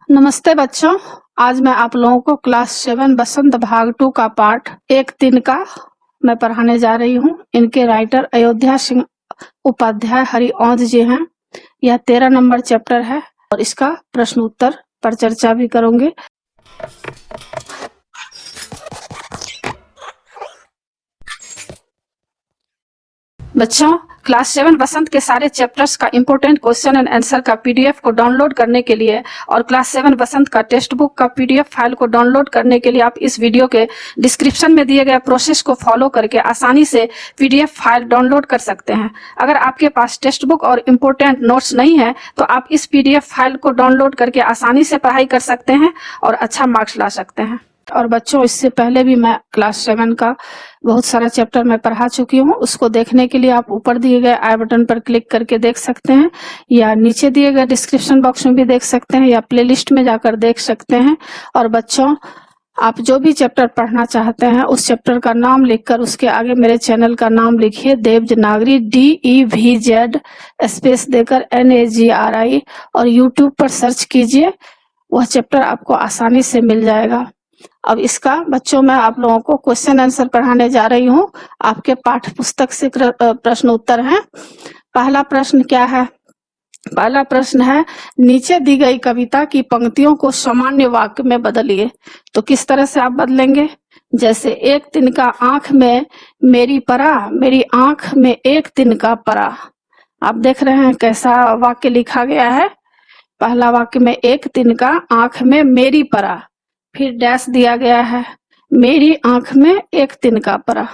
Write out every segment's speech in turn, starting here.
नमस्ते बच्चों। आज मैं आप लोगों को क्लास 7 बसंत भाग 2 का पाठ 1-3 का मैं पढ़ाने जा रही हूँ। इनके राइटर अयोध्या सिंह उपाध्याय हरिऔध जी हैं। यह 13 नंबर चैप्टर है और इसका प्रश्न उत्तर पर चर्चा भी करूंगी। बच्चों, क्लास 7 बसंत के सारे चैप्टर्स का इम्पोर्टेंट क्वेश्चन एंड आंसर का पीडीएफ को डाउनलोड करने के लिए और क्लास 7 बसंत का टेक्स्ट बुक का पीडीएफ फाइल को डाउनलोड करने के लिए आप इस वीडियो के डिस्क्रिप्शन में दिए गए प्रोसेस को फॉलो करके आसानी से पीडीएफ फाइल डाउनलोड कर सकते हैं। अगर आपके पास टेक्स्ट बुक और इम्पोर्टेंट नोट्स नहीं है तो आप इस पीडीएफ फाइल को डाउनलोड करके आसानी से पढ़ाई कर सकते हैं और अच्छा मार्क्स ला सकते हैं। और बच्चों, इससे पहले भी मैं क्लास 7 का बहुत सारा चैप्टर मैं पढ़ा चुकी हूँ। उसको देखने के लिए आप ऊपर दिए गए आई बटन पर क्लिक करके देख सकते हैं या नीचे दिए गए डिस्क्रिप्शन बॉक्स में भी देख सकते हैं या प्लेलिस्ट में जाकर देख सकते हैं। और बच्चों, आप जो भी चैप्टर पढ़ना चाहते हैं उस चैप्टर का नाम लिखकर उसके आगे मेरे चैनल का नाम लिखिए, देवनागरी DEVZ स्पेस देकर NAGRI, और यूट्यूब पर सर्च कीजिए। वह चैप्टर आपको आसानी से मिल जाएगा। अब इसका बच्चों मैं आप लोगों को क्वेश्चन आंसर पढ़ाने जा रही हूँ। आपके पाठ्य पुस्तक से प्रश्न उत्तर है। पहला प्रश्न क्या है? पहला प्रश्न है, नीचे दी गई कविता की पंक्तियों को सामान्य वाक्य में बदलिए। तो किस तरह से आप बदलेंगे? जैसे एक तिनका आंख में मेरी परा, मेरी आंख में एक तिनका परा। आप देख रहे हैं कैसा वाक्य लिखा गया है। पहला वाक्य में एक तिनका आंख में मेरी परा, फिर डैश दिया गया है, मेरी आंख में एक तिनका परा।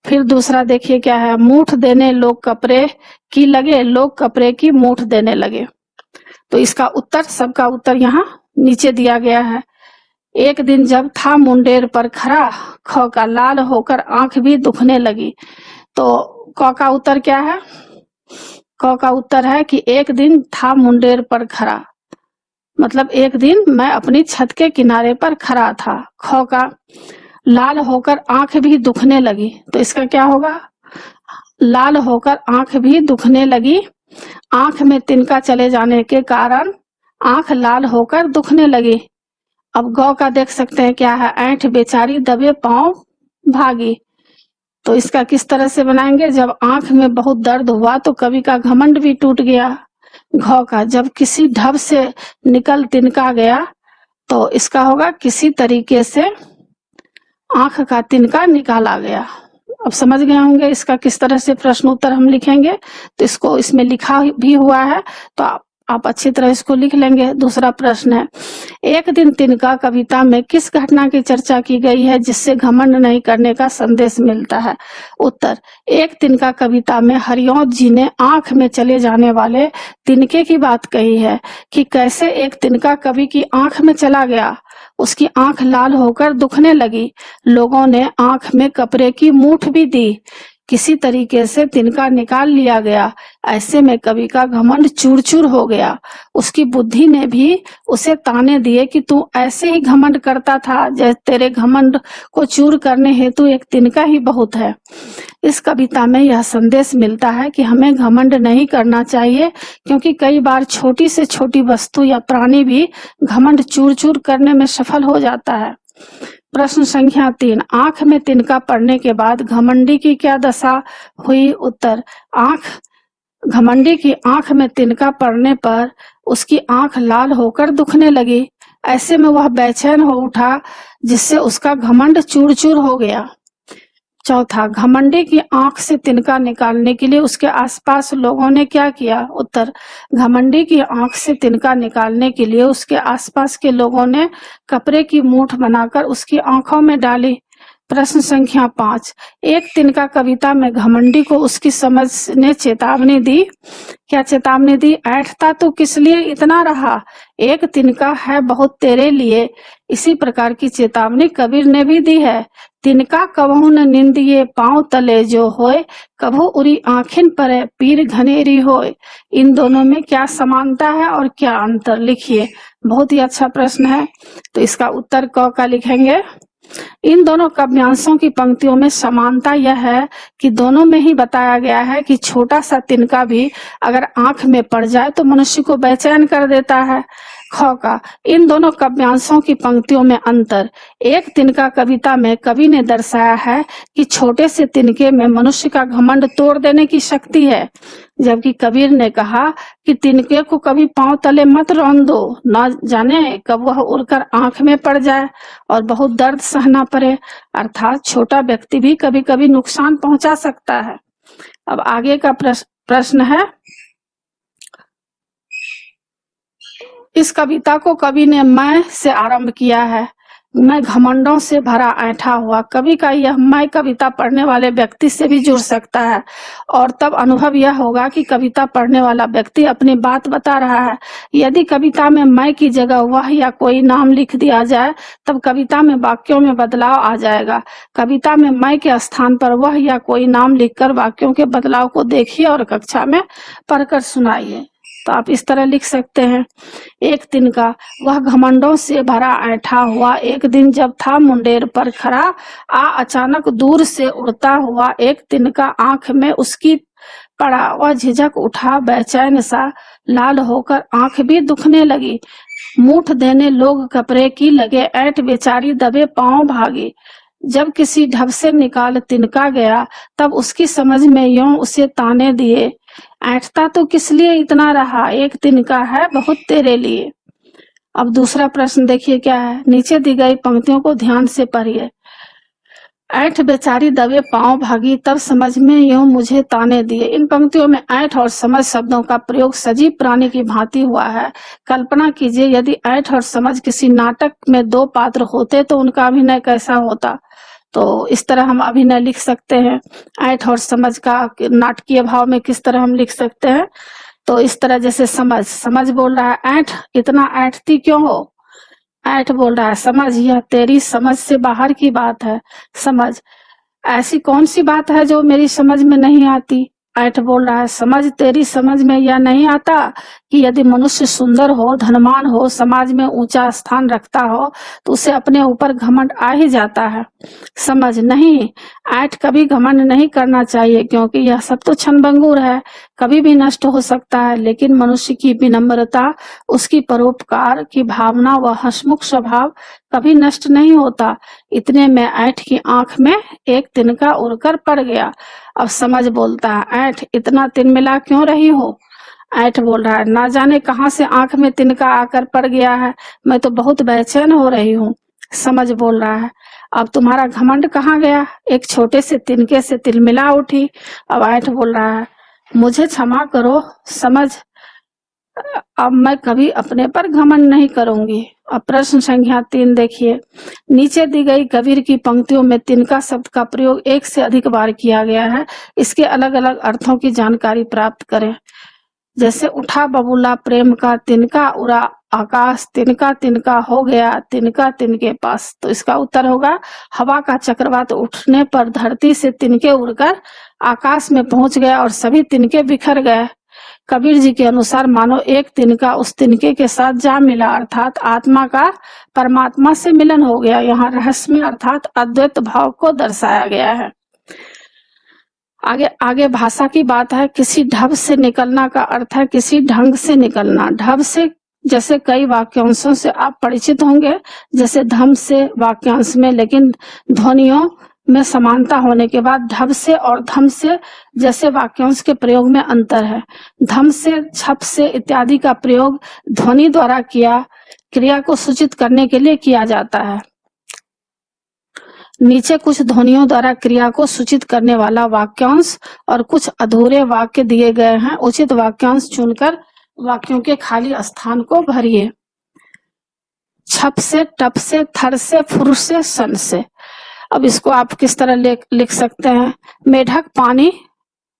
फिर दूसरा देखिए क्या है, मूठ देने लोग कपड़े की लगे, लोग कपड़े की मूठ देने लगे। तो इसका उत्तर, सबका उत्तर यहाँ नीचे दिया गया है। एक दिन जब था मुंडेर पर खड़ा, ख का लाल होकर आंख भी दुखने लगी। तो क का उत्तर क्या है? क का उत्तर है कि एक दिन था मुंडेर पर खड़ा, मतलब एक दिन मैं अपनी छत के किनारे पर खड़ा था। ख का लाल होकर आंख भी दुखने लगी, तो इसका क्या होगा? लाल होकर आंख भी दुखने लगी, आंख में तिनका चले जाने के कारण आंख लाल होकर दुखने लगी। अब गौ का देख सकते हैं क्या है, ऐंठ बेचारी दबे पांव भागी। तो इसका किस तरह से बनाएंगे? जब आंख में बहुत दर्द हुआ तो कवि का घमंड भी टूट गया। घ का जब किसी ढब से निकल तिनका गया, तो इसका होगा किसी तरीके से आंख का तिनका निकाला गया। अब समझ गए होंगे इसका किस तरह से प्रश्न उत्तर हम लिखेंगे। तो इसको इसमें लिखा भी हुआ है, तो आप अच्छी तरह इसको लिख लेंगे। दूसरा प्रश्न है, एक दिन तिनका कविता में किस घटना की चर्चा की गई है जिससे घमंड नहीं करने का संदेश मिलता है? उत्तर, एक तिनका कविता में हरिऔध जी ने आंख में चले जाने वाले तिनके की बात कही है कि कैसे एक तिनका कवि की आंख में चला गया, उसकी आंख लाल होकर दुखने लगी, लोगों ने आंख में कपड़े की मूठ भी दी, किसी तरीके से तिनका निकाल लिया गया। ऐसे में कवि का घमंड चूर चूर हो गया। उसकी बुद्धि ने भी उसे ताने दिए कि तू ऐसे ही घमंड करता था, जैसे तेरे घमंड को चूर करने हेतु एक तिनका ही बहुत है। इस कविता में यह संदेश मिलता है कि हमें घमंड नहीं करना चाहिए, क्योंकि कई बार छोटी से छोटी वस्तु या प्राणी भी घमंड चूर चूर करने में सफल हो जाता है। प्रश्न संख्या 3, आंख में तिनका पड़ने के बाद घमंडी की क्या दशा हुई? उत्तर, घमंडी की आंख में तिनका पड़ने पर उसकी आंख लाल होकर दुखने लगी। ऐसे में वह बेचैन हो उठा, जिससे उसका घमंड चूर चूर हो गया। चौथा, घमंडी की आंख से तिनका निकालने के लिए उसके आसपास लोगों ने क्या किया? उत्तर, घमंडी की आंख से तिनका निकालने के लिए उसके आसपास के लोगों ने कपड़े की मूठ बनाकर उसकी आंखों में डाली। प्रश्न संख्या 5, एक तिनका कविता में घमंडी को उसकी समझ ने चेतावनी दी। क्या चेतावनी दी? ऐंठता तू किस लिए इतना रहा, एक तिनका है बहुत तेरे लिए। इसी प्रकार की चेतावनी कबीर ने भी दी है। तिनका कबहू न निंदिए पांव तले जो होए, कभू उरी आंखिन पर पीर घनेरी होए। इन दोनों में क्या समानता है और क्या अंतर? लिखिए। बहुत ही अच्छा प्रश्न है। तो इसका उत्तर क का लिखेंगे। इन दोनों काव्यांशों की पंक्तियों में समानता यह है कि दोनों में ही बताया गया है कि छोटा सा तिनका भी अगर आंख में पड़ जाए तो मनुष्य को बेचैन कर देता है। ख का इन दोनों काव्यांशों की पंक्तियों में अंतर। एक तिनका कविता में कवि ने दर्शाया है कि छोटे से तिनके में मनुष्य का घमंड तोड़ देने की शक्ति है, जबकि कबीर ने कहा कि तिनके को कभी पांव तले मत रौंद दो, न जाने कब वह उड़कर आंख में पड़ जाए और बहुत दर्द सहना पड़े। अर्थात छोटा व्यक्ति भी कभी कभी नुकसान पहुंचा सकता है। अब आगे का प्रश्न है, इस कविता को कवि ने मैं से आरंभ किया है। मैं घमंडों से भरा ऐंठा हुआ। कवि का यह मैं कविता पढ़ने वाले व्यक्ति से भी जुड़ सकता है और तब अनुभव यह होगा कि कविता पढ़ने वाला व्यक्ति अपनी बात बता रहा है। यदि कविता में मैं की जगह वह या कोई नाम लिख दिया जाए तब कविता में वाक्यों में बदलाव आ जाएगा। कविता में मैं के स्थान पर वह या कोई नाम लिखकर वाक्यों के बदलाव को देखिए और कक्षा में पढ़कर सुनाइए। तो आप इस तरह लिख सकते हैं, एक तिनका वह घमंडों से भरा ऐंठा हुआ एक दिन जब था मुंडेर पर खड़ा, आ अचानक दूर से उड़ता हुआ एक तिनका आंख में उसकी पड़ा। वह झिझक उठा, बेचैन सा, लाल होकर आंख भी दुखने लगी। मूठ देने लोग कपड़े की लगे, ऐंठ बेचारी दबे पांव भागी। जब किसी ढब से निकाल तिनका गया तब उसकी समझ में यूं उसे ताने दिए, ऐंठता तो किस लिए इतना रहा, एक तिनका है बहुत तेरे लिए। अब दूसरा प्रश्न देखिए क्या है, नीचे दी गई पंक्तियों को ध्यान से पढ़िए। ऐंठ बेचारी दबे पांव भागी, तब समझ में यूं मुझे ताने दिए। इन पंक्तियों में ऐंठ और समझ शब्दों का प्रयोग सजीव प्राणी की भांति हुआ है। कल्पना कीजिए यदि ऐंठ और समझ किसी नाटक में दो पात्र होते तो उनका अभिनय कैसा होता। तो इस तरह हम अभिनय लिख सकते हैं। ऐंठ और समझ का नाटकीय भाव में किस तरह हम लिख सकते हैं, तो इस तरह जैसे समझ बोल रहा है ऐंठ इतना ऐंठती क्यों हो, ऐंठ बोल रहा है समझ यह तेरी समझ से बाहर की बात है। समझ ऐसी कौन सी बात है जो मेरी समझ में नहीं आती। ऐंठ बोल रहा है समझ तेरी समझ में यह नहीं आता कि यदि मनुष्य सुंदर हो, धनवान हो, समाज में ऊंचा स्थान रखता हो तो उसे अपने ऊपर घमंड आ ही जाता है। समझ नहीं, ऐंठ कभी घमंड नहीं करना चाहिए क्योंकि यह सब तो क्षणभंगुर है, कभी भी नष्ट हो सकता है। लेकिन मनुष्य की विनम्रता, उसकी परोपकार की भावना व हंसमुख स्वभाव कभी नष्ट नहीं होता। इतने में ऐंठ की आंख में एक तिनका उड़कर पड़ गया। अब समझ बोलता है ऐंठ इतना तिलमिला क्यों रही हो। ऐंठ बोल रहा है ना जाने कहां से आंख में तिनका आकर पड़ गया है, मैं तो बहुत बेचैन हो रही हूँ। समझ बोल रहा है अब तुम्हारा घमंड कहाँ गया, एक छोटे से तिनके से तिलमिला उठी। अब ऐंठ बोल रहा है मुझे क्षमा करो समझ, अब मैं कभी अपने पर घमंड नहीं करूंगी। अब प्रश्न संख्या 3 देखिए, नीचे दी गई कबीर की पंक्तियों में तिनका शब्द का प्रयोग एक से अधिक बार किया गया है। इसके अलग अलग अर्थों की जानकारी प्राप्त करें। जैसे उठा बबूला प्रेम का तिनका, उड़ा आकाश तिनका तिनका हो गया तिनका तिनके पास। तो इसका उत्तर होगा हवा का चक्रवात उठने पर धरती से तिनके उड़कर आकाश में पहुंच गया और सभी तिनके बिखर गए। कबीर जी के अनुसार मानो एक तिनका उस तिनके के साथ जा मिला, अर्थात आत्मा का परमात्मा से मिलन हो गया। यहाँ रहस्यमय अर्थात अद्वैत भाव को दर्शाया गया है। आगे भाषा की बात है। किसी ढब से निकलना का अर्थ है किसी ढंग से निकलना। ढब से जैसे कई वाक्यांशों से आप परिचित होंगे, जैसे धम से वाक्यांश में, लेकिन ध्वनियों में समानता होने के बाद ढब से और धम से जैसे वाक्यांश के प्रयोग में अंतर है। धम से, छप से इत्यादि का प्रयोग ध्वनि द्वारा क्रिया को सूचित करने के लिए किया जाता है। नीचे कुछ ध्वनियों द्वारा क्रिया को सूचित करने वाला वाक्यांश और कुछ अधूरे वाक्य दिए गए हैं। उचित वाक्यांश चुनकर वाक्यों के खाली स्थान को भरिए। छप से, टप से, थर से, फुर से, सन से। अब इसको आप किस तरह लिख सकते हैं। मेढक पानी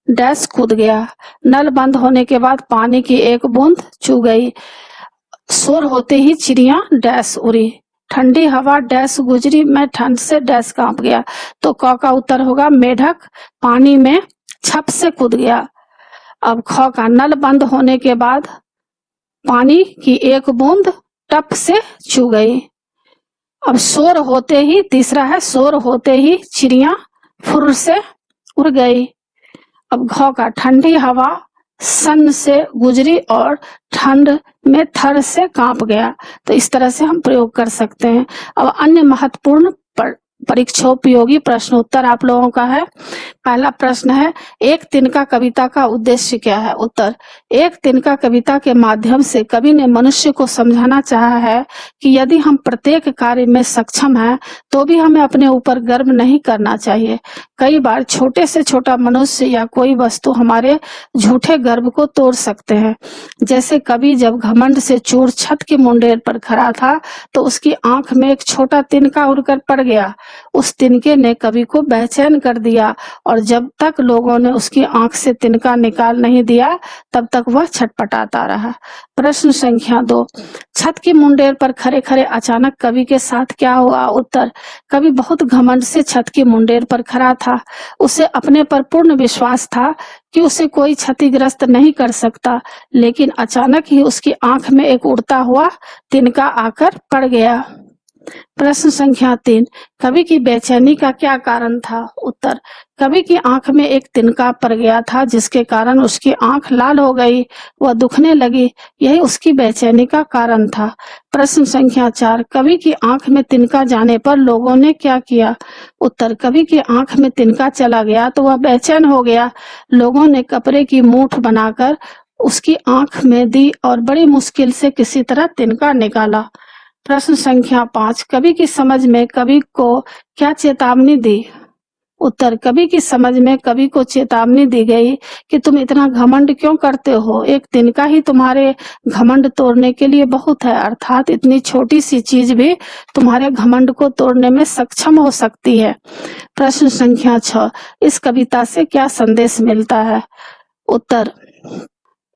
डैश कूद गया, नल बंद होने के बाद पानी की एक बूंद चू गई, शोर होते ही चिड़िया डैश उड़ी, ठंडी हवा डैश गुजरी, मैं ठंड से डैश कांप गया। तो क का उत्तर होगा मेढक पानी में छप से कूद गया। अब ख का नल बंद होने के बाद पानी की एक बूंद टप से छू गई। अब शोर होते ही, तीसरा है शोर होते ही चिड़िया फुर से उड़ गई। अब घ का ठंडी हवा सन से गुजरी और ठंड में थर से कांप गया। तो इस तरह से हम प्रयोग कर सकते हैं। अब अन्य महत्वपूर्ण परीक्षोपयोगी प्रश्न उत्तर आप लोगों का है। पहला प्रश्न है, एक तिनका कविता का उद्देश्य क्या है? उत्तर, एक तिनका कविता के माध्यम से कवि ने मनुष्य को समझाना चाहा है कि यदि हम प्रत्येक कार्य में सक्षम हैं तो भी हमें अपने ऊपर गर्व नहीं करना चाहिए। कई बार छोटे से छोटा मनुष्य या कोई वस्तु हमारे झूठे गर्व को तोड़ सकते हैं। जैसे कवि जब घमंड से चूर छत की मुंडेर पर खड़ा था तो उसकी आंख में एक छोटा तिनका उड़कर पड़ गया। उस तिनके ने कवि को बेचैन कर दिया और जब तक लोगों ने उसकी आंख से तिनका निकाल नहीं दिया तब तक वह छटपटाता रहा। प्रश्न संख्या 2, छत की मुंडेर पर खड़े खड़े अचानक कवि के साथ क्या हुआ? उत्तर, कवि बहुत घमंड से छत की मुंडेर पर खड़ा था। उसे अपने पर पूर्ण विश्वास था कि उसे कोई क्षतिग्रस्त नहीं कर सकता, लेकिन अचानक ही उसकी आंख में एक उड़ता हुआ तिनका आकर पड़ गया। प्रश्न संख्या 3, कवि की बेचैनी का क्या कारण था? उत्तर, कवि की आंख में एक तिनका पड़ गया था जिसके कारण उसकी आंख लाल हो गई, वह दुखने लगी, यही उसकी बेचैनी का कारण था। प्रश्न संख्या 4, कवि की आंख में तिनका जाने पर लोगों ने क्या किया? उत्तर, कवि की आंख में तिनका चला गया तो वह बेचैन हो गया। लोगों ने कपड़े की मूठ बनाकर उसकी आंख में दी और बड़ी मुश्किल से किसी तरह तिनका निकाला। प्रश्न संख्या 5, कवि की समझ में कवि को क्या चेतावनी दी? उत्तर, कवि की समझ में कवि को चेतावनी दी गई कि तुम इतना घमंड क्यों करते हो? एक तिनका ही तुम्हारे घमंड तोड़ने के लिए बहुत है, अर्थात इतनी छोटी सी चीज भी तुम्हारे घमंड को तोड़ने में सक्षम हो सकती है। प्रश्न संख्या 6, इस कविता से क्या संदेश मिलता है? उत्तर,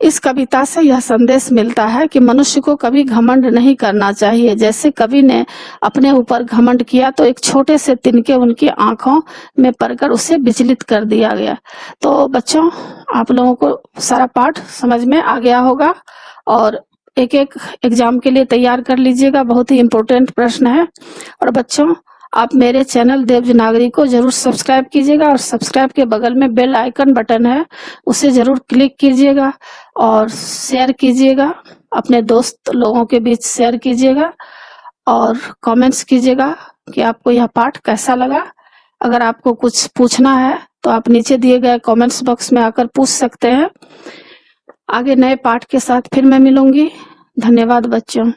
इस कविता से यह संदेश मिलता है कि मनुष्य को कभी घमंड नहीं करना चाहिए। जैसे कवि ने अपने ऊपर घमंड किया तो एक छोटे से तिनके उनकी आंखों में पड़कर उसे विचलित कर दिया गया। तो बच्चों, आप लोगों को सारा पाठ समझ में आ गया होगा और एक एक एग्जाम के लिए तैयार कर लीजिएगा, बहुत ही इम्पोर्टेंट प्रश्न है। और बच्चों, आप मेरे चैनल देवनागरी को जरूर सब्सक्राइब कीजिएगा और सब्सक्राइब के बगल में बेल आइकन बटन है, उसे जरूर क्लिक कीजिएगा और शेयर कीजिएगा, अपने दोस्त लोगों के बीच शेयर कीजिएगा और कमेंट्स कीजिएगा कि आपको यह पाठ कैसा लगा। अगर आपको कुछ पूछना है तो आप नीचे दिए गए कमेंट्स बॉक्स में आकर पूछ सकते हैं। आगे नए पाठ के साथ फिर मैं मिलूंगी। धन्यवाद बच्चों।